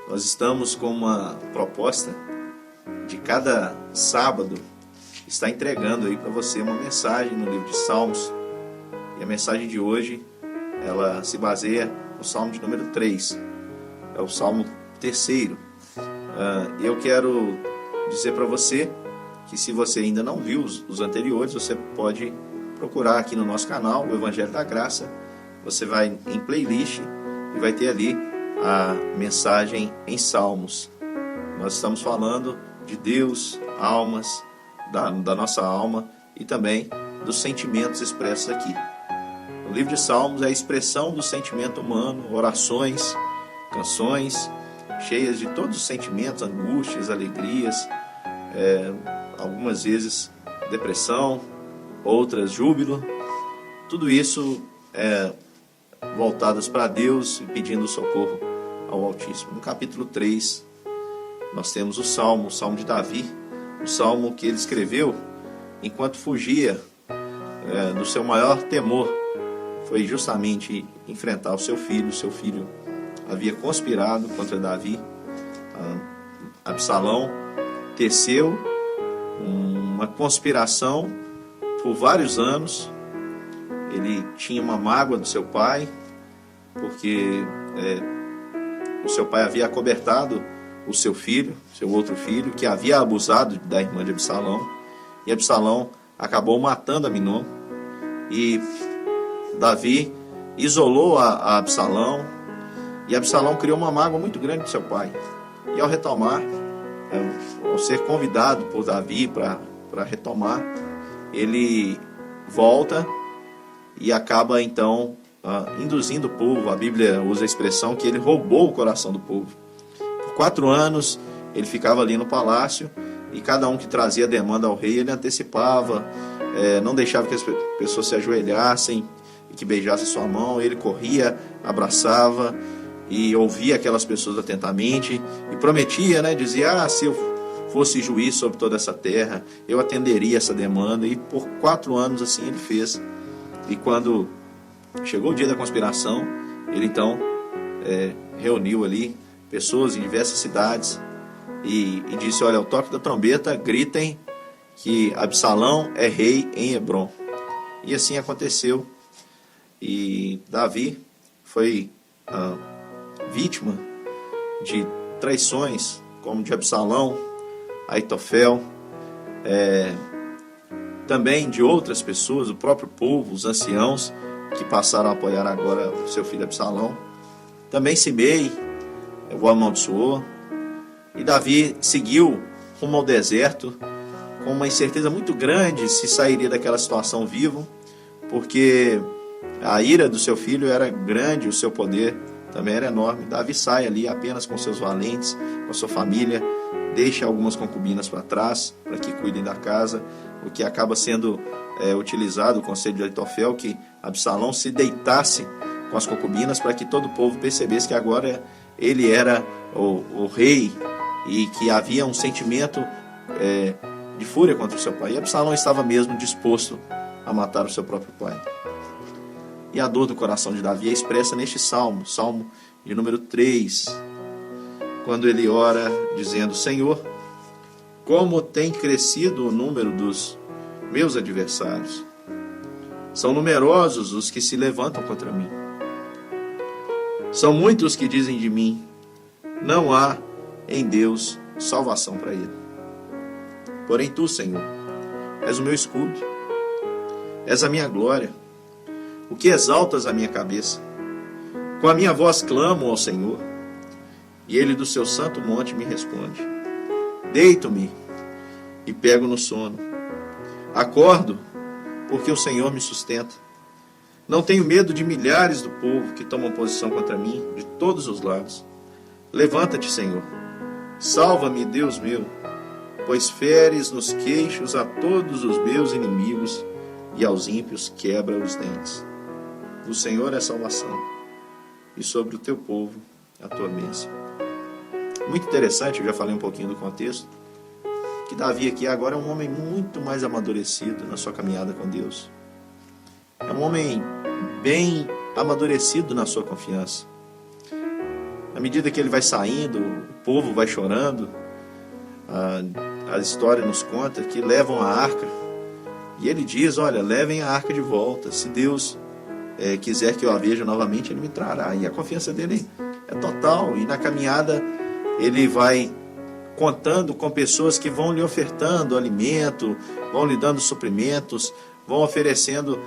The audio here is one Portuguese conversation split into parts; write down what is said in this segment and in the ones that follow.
Nós estamos com uma proposta de cada sábado estar entregando aí para você uma mensagem no livro de Salmos. E a mensagem de hoje, ela se baseia no Salmo de número 3. É o Salmo terceiro. Eu quero dizer para você que se você ainda não viu os anteriores, você pode procurar aqui no nosso canal, o Evangelho da Graça. Você vai em playlist e vai ter ali a mensagem em Salmos. Nós estamos falando de Deus, almas, da nossa alma e também dos sentimentos expressos aqui. O livro de Salmos é a expressão do sentimento humano, orações, canções cheias de todos os sentimentos, angústias, alegrias, algumas vezes depressão, outras júbilo. Tudo isso voltadas para Deus e pedindo socorro ao Altíssimo. No capítulo 3, nós temos o Salmo de Davi, o Salmo que ele escreveu enquanto fugia do seu maior temor. Foi justamente enfrentar o seu filho. O seu filho havia conspirado contra Davi. Absalão teceu uma conspiração por vários anos. Ele tinha uma mágoa do seu pai, porque o seu pai havia acobertado o seu filho, seu outro filho, que havia abusado da irmã de Absalão. E Absalão acabou matando Aminon. E Davi isolou a Absalão. E Absalão criou uma mágoa muito grande do seu pai. E ao retomar, ao ser convidado por Davi para retomar, ele volta e acaba então induzindo o povo. A Bíblia usa a expressão que ele roubou o coração do povo. Por 4 anos ele ficava ali no palácio e cada um que trazia demanda ao rei ele antecipava, não deixava que as pessoas se ajoelhassem e que beijassem sua mão. Ele corria, abraçava e ouvia aquelas pessoas atentamente e prometia, dizia: se eu fosse juiz sobre toda essa terra, eu atenderia essa demanda. E por 4 anos assim ele fez. E quando chegou o dia da conspiração, ele então reuniu ali pessoas em diversas cidades e disse: olha, ao toque da trombeta, gritem que Absalão é rei em Hebrom. E assim aconteceu. E Davi foi vítima de traições, como de Absalão, Aitofel, também de outras pessoas, o próprio povo, os anciãos, que passaram a apoiar agora o seu filho Absalão. Também Simei o amaldiçoou. E Davi seguiu rumo ao deserto, com uma incerteza muito grande se sairia daquela situação vivo, porque a ira do seu filho era grande, o seu poder também era enorme. Davi sai ali apenas com seus valentes, com a sua família, deixa algumas concubinas para trás, para que cuidem da casa, o que acaba sendo utilizado o conselho de Aitofel, que Absalão se deitasse com as concubinas, para que todo o povo percebesse que agora ele era o rei e que havia um sentimento de fúria contra o seu pai. E Absalão estava mesmo disposto a matar o seu próprio pai. E a dor do coração de Davi é expressa neste salmo, Salmo de número 3, quando ele ora dizendo: Senhor, como tem crescido o número dos meus adversários. São numerosos os que se levantam contra mim. São muitos os que dizem de mim: não há em Deus salvação para ele. Porém tu, Senhor, és o meu escudo, és a minha glória, o que exaltas a minha cabeça. Com a minha voz clamo ao Senhor, e ele do seu santo monte me responde. Deito-me e pego no sono. Acordo, porque o Senhor me sustenta. Não tenho medo de milhares do povo que tomam posição contra mim de todos os lados. Levanta-te, Senhor. Salva-me, Deus meu, pois feres nos queixos a todos os meus inimigos e aos ímpios quebra os dentes. Do Senhor é a salvação, e sobre o teu povo a tua bênção. Muito interessante, eu já falei um pouquinho do contexto, que Davi aqui agora é um homem muito mais amadurecido na sua caminhada com Deus. É um homem bem amadurecido na sua confiança. À medida que ele vai saindo, o povo vai chorando. A história nos conta que levam a arca. E ele diz, olha, levem a arca de volta. Se Deus quiser que eu a veja novamente, ele me trará. E a confiança dele é total. E na caminhada ele vai contando com pessoas que vão lhe ofertando alimento, vão lhe dando suprimentos, vão oferecendo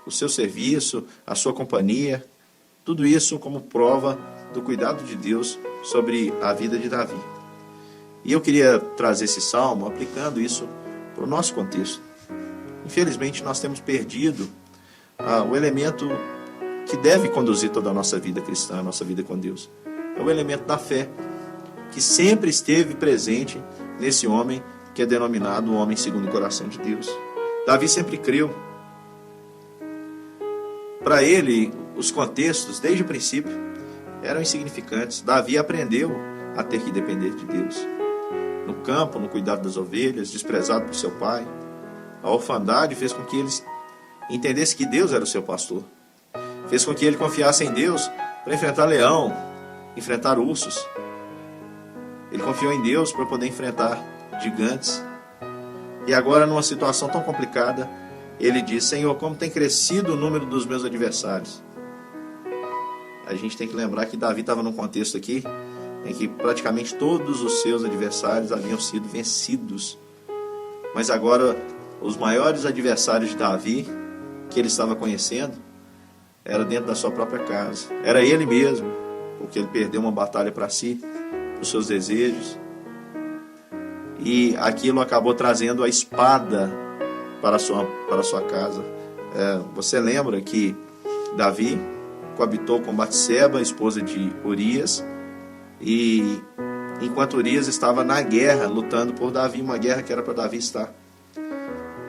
o seu serviço, a sua companhia. Tudo isso como prova do cuidado de Deus sobre a vida de Davi. E eu queria trazer esse salmo aplicando isso para o nosso contexto. Infelizmente nós temos perdido o elemento que deve conduzir toda a nossa vida cristã, a nossa vida com Deus. É o elemento da fé, que sempre esteve presente nesse homem que é denominado o homem segundo o coração de Deus. Davi sempre creu. Para ele, os contextos, desde o princípio, eram insignificantes. Davi aprendeu a ter que depender de Deus. No campo, no cuidado das ovelhas, desprezado por seu pai. A orfandade fez com que ele entendesse que Deus era o seu pastor. Fez com que ele confiasse em Deus para enfrentar leão, enfrentar ursos. Ele confiou em Deus para poder enfrentar gigantes. E agora, numa situação tão complicada, ele diz, Senhor, como tem crescido o número dos meus adversários. A gente tem que lembrar que Davi estava num contexto aqui em que praticamente todos os seus adversários haviam sido vencidos. Mas agora, os maiores adversários de Davi, que ele estava conhecendo, era dentro da sua própria casa. Era ele mesmo, porque ele perdeu uma batalha para si, para os seus desejos. E aquilo acabou trazendo a espada para a sua casa. Você lembra que Davi coabitou com Batseba, esposa de Urias, e enquanto Urias estava na guerra, lutando por Davi, uma guerra que era para Davi estar.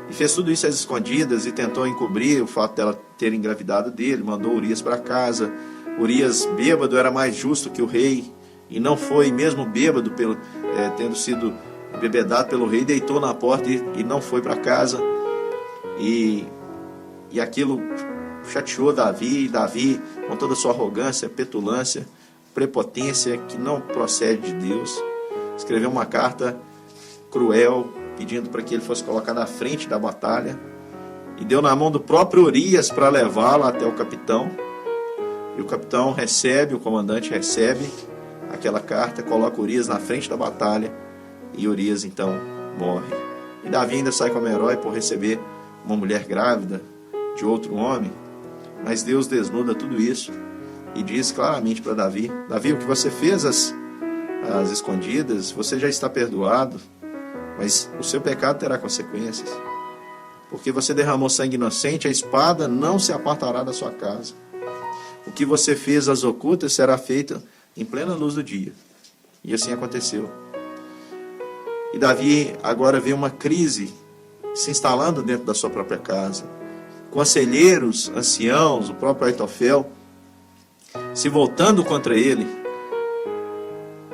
E fez tudo isso às escondidas e tentou encobrir o fato dela ter engravidado dele, mandou Urias para casa. Urias, bêbado, era mais justo que o rei, e não foi, mesmo bêbado, tendo sido embebedado pelo rei, deitou na porta e não foi para casa. E aquilo chateou Davi, e Davi, com toda a sua arrogância, petulância, prepotência, que não procede de Deus, escreveu uma carta cruel, pedindo para que ele fosse colocado à frente da batalha, e deu na mão do próprio Urias para levá-lo até o capitão. E o capitão recebe, o comandante recebe aquela carta, coloca Urias na frente da batalha, e Urias então morre. E Davi ainda sai como herói por receber uma mulher grávida de outro homem, mas Deus desnuda tudo isso e diz claramente para Davi, Davi, o que você fez às escondidas, você já está perdoado, mas o seu pecado terá consequências, porque você derramou sangue inocente, a espada não se apartará da sua casa. O que você fez às ocultas será feito em plena luz do dia. E assim aconteceu. E Davi agora vê uma crise se instalando dentro da sua própria casa. Conselheiros, anciãos, o próprio Aitofel se voltando contra ele.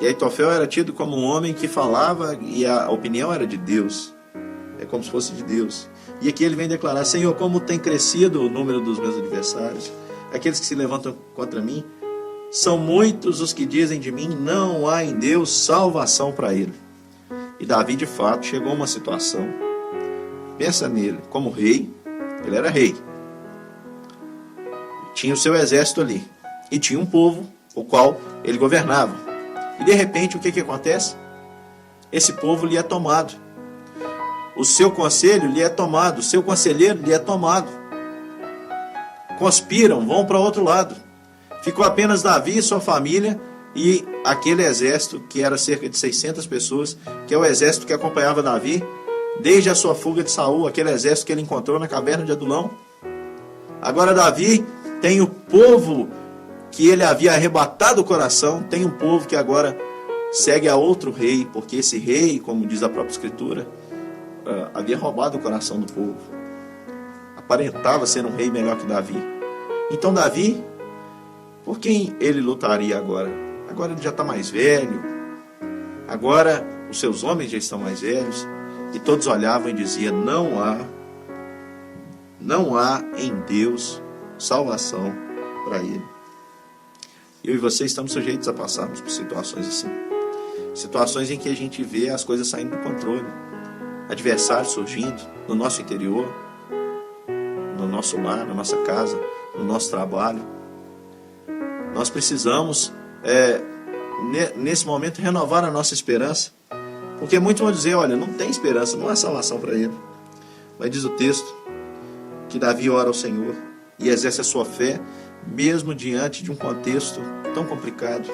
E Aitofel era tido como um homem que falava e a opinião era de Deus. É como se fosse de Deus. E aqui ele vem declarar, Senhor, como tem crescido o número dos meus adversários, aqueles que se levantam contra mim, são muitos os que dizem de mim, não há em Deus salvação para ele. E Davi, de fato, chegou a uma situação, pensa nele, como rei, ele era rei, tinha o seu exército ali, e tinha um povo, o qual ele governava. E de repente, o que acontece? Esse povo lhe é tomado. O seu conselho lhe é tomado, o seu conselheiro lhe é tomado. Conspiram, vão para outro lado. Ficou apenas Davi e sua família e aquele exército, que era cerca de 600 pessoas, que é o exército que acompanhava Davi, desde a sua fuga de Saul, aquele exército que ele encontrou na caverna de Adulão. Agora Davi tem o povo que ele havia arrebatado o coração, tem um povo que agora segue a outro rei, porque esse rei, como diz a própria Escritura, havia roubado o coração do povo. Aparentava ser um rei melhor que Davi. Então Davi, por quem ele lutaria agora? Agora ele já está mais velho, agora os seus homens já estão mais velhos, e todos olhavam e diziam, não há em Deus salvação para ele. Eu e você estamos sujeitos a passarmos por situações assim. Situações em que a gente vê as coisas saindo do controle. Adversários surgindo no nosso interior, no nosso lar, na nossa casa, no nosso trabalho. Nós precisamos, nesse momento, renovar a nossa esperança. Porque muitos vão dizer, olha, não tem esperança, não há salvação para ele. Mas diz o texto que Davi ora ao Senhor e exerce a sua fé, mesmo diante de um contexto tão complicado.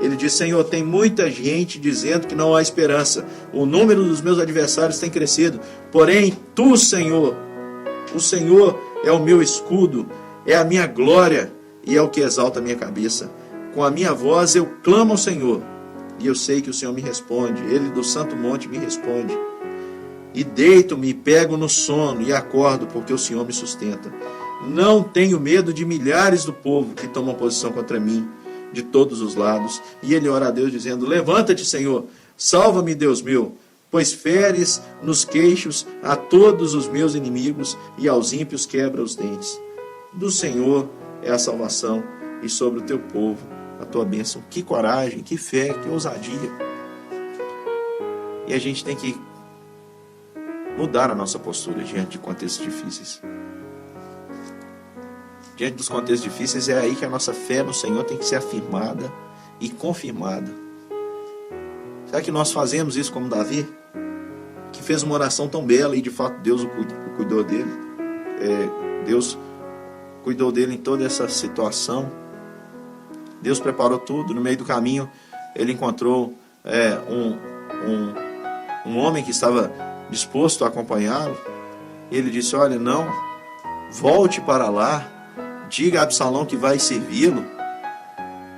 Ele diz, Senhor, tem muita gente dizendo que não há esperança. O número dos meus adversários tem crescido. Porém, tu, Senhor, o Senhor é o meu escudo, é a minha glória e é o que exalta a minha cabeça. Com a minha voz eu clamo ao Senhor e eu sei que o Senhor me responde. Ele do santo monte me responde. E deito-me e pego no sono e acordo porque o Senhor me sustenta. Não tenho medo de milhares do povo que tomam posição contra mim de todos os lados. E ele ora a Deus dizendo, levanta-te, Senhor, salva-me, Deus meu, pois feres nos queixos a todos os meus inimigos e aos ímpios quebra os dentes. Do Senhor é a salvação e sobre o teu povo a tua bênção. Que coragem, que fé, que ousadia. E a gente tem que mudar a nossa postura diante de contextos difíceis. Diante dos contextos difíceis, é aí que a nossa fé no Senhor tem que ser afirmada e confirmada. Será que nós fazemos isso como Davi? Que fez uma oração tão bela e de fato Deus o cuidou dele. Deus cuidou dele em toda essa situação. Deus preparou tudo. No meio do caminho, ele encontrou um homem que estava disposto a acompanhá-lo. Ele disse, olha, não, volte para lá. Diga a Absalão que vai servi-lo.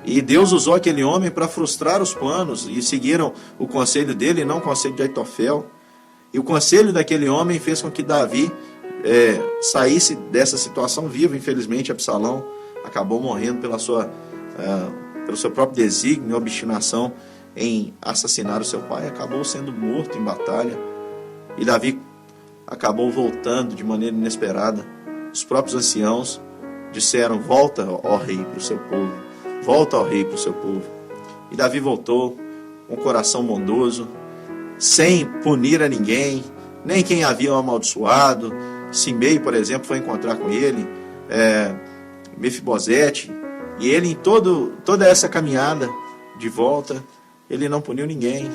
E Deus usou aquele homem para frustrar os planos. E seguiram o conselho dele e não o conselho de Aitofel. E o conselho daquele homem fez com que Davi saísse dessa situação vivo. Infelizmente, Absalão acabou morrendo pelo seu próprio desígnio e obstinação em assassinar o seu pai. Acabou sendo morto em batalha. E Davi acabou voltando de maneira inesperada. Os próprios anciãos disseram, volta, ó rei, para o seu povo. Volta, ó rei, para o seu povo. E Davi voltou com um coração bondoso, sem punir a ninguém, nem quem havia amaldiçoado. Simei, por exemplo, foi encontrar com ele, Mefibosete, e ele em toda essa caminhada de volta, ele não puniu ninguém.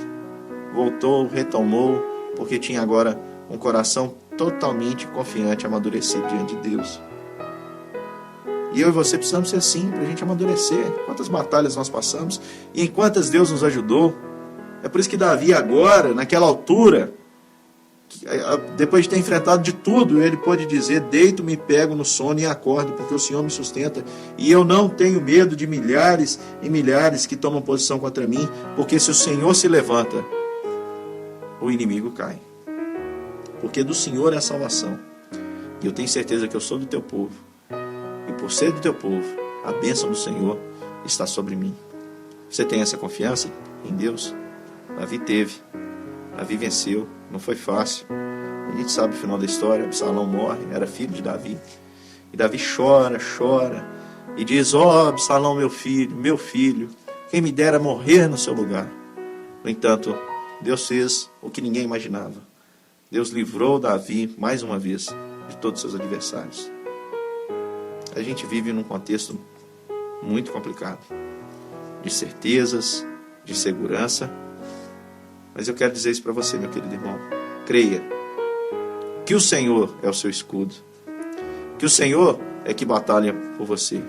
Voltou, retomou, porque tinha agora um coração totalmente confiante, amadurecido diante de Deus. E eu e você precisamos ser assim, para a gente amadurecer. Quantas batalhas nós passamos e em quantas Deus nos ajudou. É por isso que Davi agora, naquela altura, depois de ter enfrentado de tudo, ele pôde dizer, deito-me e pego no sono e acordo, porque o Senhor me sustenta. E eu não tenho medo de milhares e milhares que tomam posição contra mim, porque se o Senhor se levanta, o inimigo cai. Porque do Senhor é a salvação. E eu tenho certeza que eu sou do teu povo. E por ser do teu povo, a bênção do Senhor está sobre mim. Você tem essa confiança em Deus? Davi teve. Davi venceu. Não foi fácil. A gente sabe o final da história. Absalão morre, era filho de Davi. E Davi chora, chora. E diz, ó Absalão, meu filho, quem me dera morrer no seu lugar. No entanto, Deus fez o que ninguém imaginava. Deus livrou Davi, mais uma vez, de todos os seus adversários. A gente vive num contexto muito complicado, de certezas, de segurança, mas eu quero dizer isso para você, meu querido irmão. Creia que o Senhor é o seu escudo, que o Senhor é que batalha por você,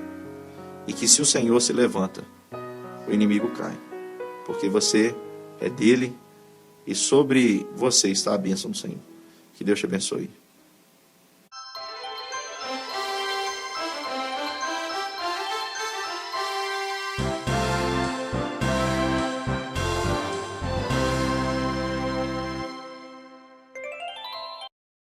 e que se o Senhor se levanta, o inimigo cai, porque você é dele e sobre você está a bênção do Senhor. Que Deus te abençoe.